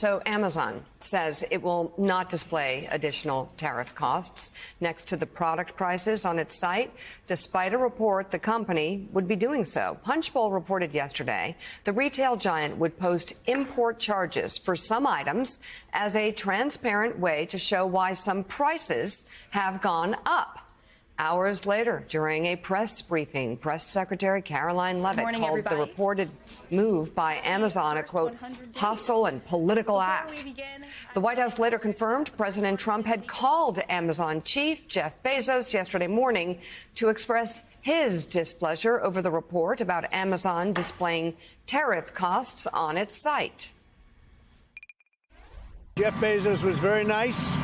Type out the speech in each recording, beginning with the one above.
So Amazon says it will not display additional tariff costs next to the product prices on its site, despite a report the company would be doing so. Punchbowl reported yesterday the retail giant would post import charges for some items as a transparent way to show why some prices have gone up. Hours later, during a press briefing, Press Secretary Caroline Leavitt called everybody. the reported move by Amazon a, quote, hostile and political act. The White House later confirmed President Trump had called Amazon chief Jeff Bezos yesterday morning to express his displeasure over the report about Amazon displaying tariff costs on its site. Jeff Bezos was very nice.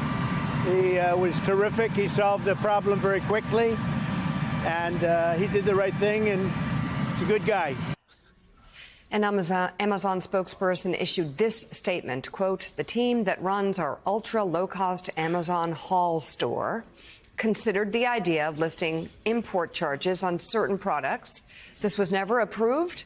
He was terrific. He solved the problem very quickly, and he did the right thing, and he's a good guy. An Amazon spokesperson issued this statement, quote, the team that runs our ultra low-cost Amazon Haul store considered the idea of listing import charges on certain products. This was never approved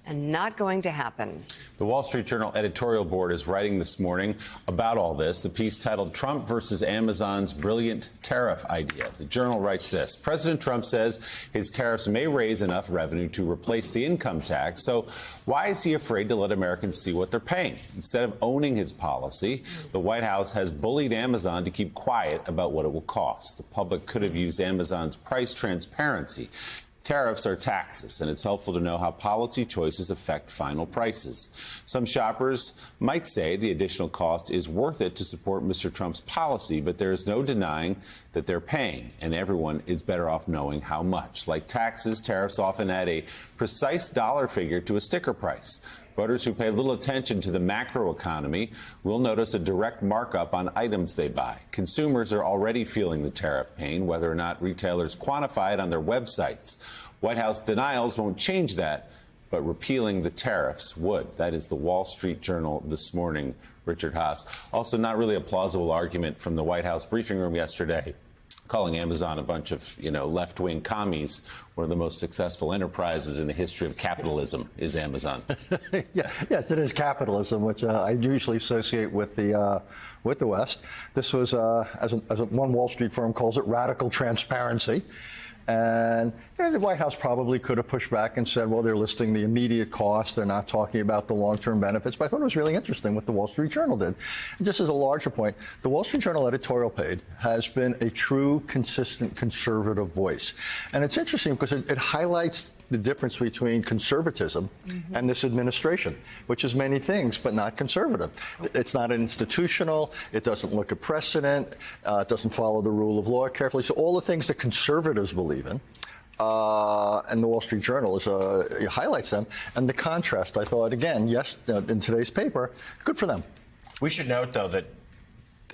and not going to happen. The Wall Street Journal editorial board is writing this morning about all this. The piece titled Trump versus Amazon's Brilliant Tariff Idea. The Journal writes this. President Trump says his tariffs may raise enough revenue to replace the income tax. So why is he afraid to let Americans see what they're paying? Instead of owning his policy, the White House has bullied Amazon to keep quiet about what it will cost. The public could have used Amazon's price transparency. Tariffs are taxes, and it's helpful to know how policy choices affect final prices. Some shoppers might say the additional cost is worth it to support Mr. Trump's policy, but there is no denying that they're paying, and everyone is better off knowing how much. Like taxes, tariffs often add a precise dollar figure to a sticker price. Voters who pay little attention to the macroeconomy will notice a direct markup on items they buy. Consumers are already feeling the tariff pain, whether or not retailers quantify it on their websites. White House denials won't change that, but repealing the tariffs would. That is the Wall Street Journal this morning. Richard Haas. Also, not really a plausible argument from the White House briefing room yesterday, calling Amazon a bunch of, left-wing commies. One of the most successful enterprises in the history of capitalism is Amazon. Yes, it is capitalism, which I usually associate with the West. This was, as one Wall Street firm calls it, radical transparency. And the White House probably could have pushed back and said, well, they're listing the immediate cost. They're not talking about the long-term benefits. But I thought it was really interesting what the Wall Street Journal did. And just as a larger point, the Wall Street Journal editorial page has been a true, consistent conservative voice. And it's interesting because it highlights the difference between conservatism and this administration, which is many things, but not conservative. It's not institutional. It doesn't look at precedent. It doesn't follow the rule of law carefully. So all the things that conservatives believe in, and the Wall Street Journal highlights them. And the contrast, I thought, again, yes, in today's paper, good for them. We should note, though, that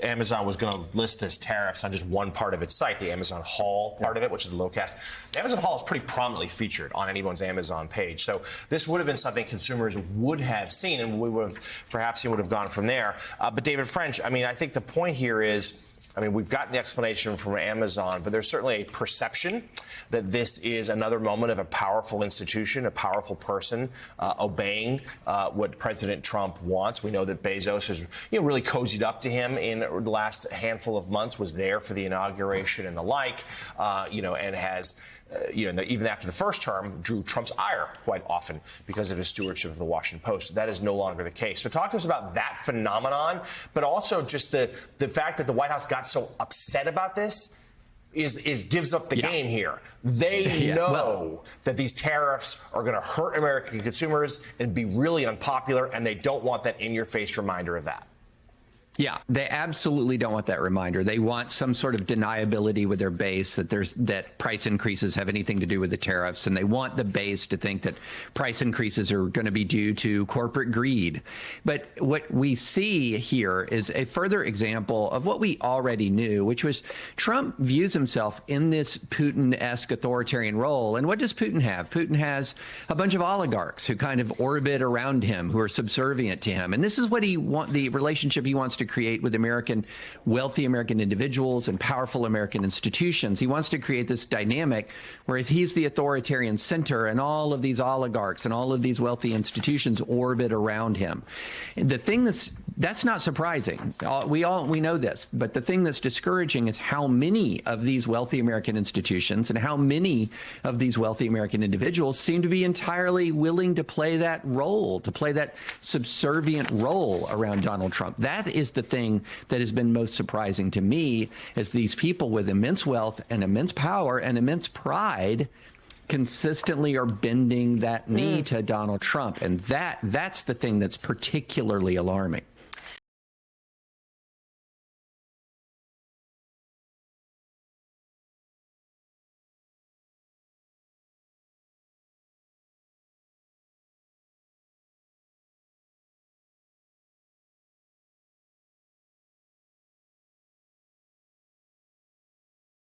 Amazon was going to list as tariffs on just one part of its site, the Amazon Haul part of it, which is the low-cast. The Amazon Haul is pretty prominently featured on anyone's Amazon page. So this would have been something consumers would have seen, and we would have perhaps he would have gone from there. But David French, I think the point here is, we've gotten the explanation from Amazon, but there's certainly a perception that this is another moment of a powerful institution, a powerful person obeying what President Trump wants. We know that Bezos has really cozied up to him in the last handful of months, was there for the inauguration and the like, and has even after the first term, drew Trump's ire quite often because of his stewardship of the Washington Post. That is no longer the case. So talk to us about that phenomenon, but also just the fact that the White House got so upset about this gives up the game here. They know that these tariffs are going to hurt American consumers and be really unpopular, and they don't want that in-your-face reminder of that. Yeah, they absolutely don't want that reminder. They want some sort of deniability with their base that price increases have anything to do with the tariffs, and they want the base to think that price increases are going to be due to corporate greed. But what we see here is a further example of what we already knew, which was Trump views himself in this Putin-esque authoritarian role. And what does Putin have? Putin has a bunch of oligarchs who kind of orbit around him, who are subservient to him. And this is what the relationship he wants to create with wealthy American individuals and powerful American institutions. He wants to create this dynamic whereas he's the authoritarian center and all of these oligarchs and all of these wealthy institutions orbit around him. And the thing that's That's not surprising. We know this, but the thing that's discouraging is how many of these wealthy American institutions and how many of these wealthy American individuals seem to be entirely willing to play that role, to play that subservient role around Donald Trump. That is the thing that has been most surprising to me, as these people with immense wealth and immense power and immense pride consistently are bending that knee to Donald Trump. And that's the thing that's particularly alarming.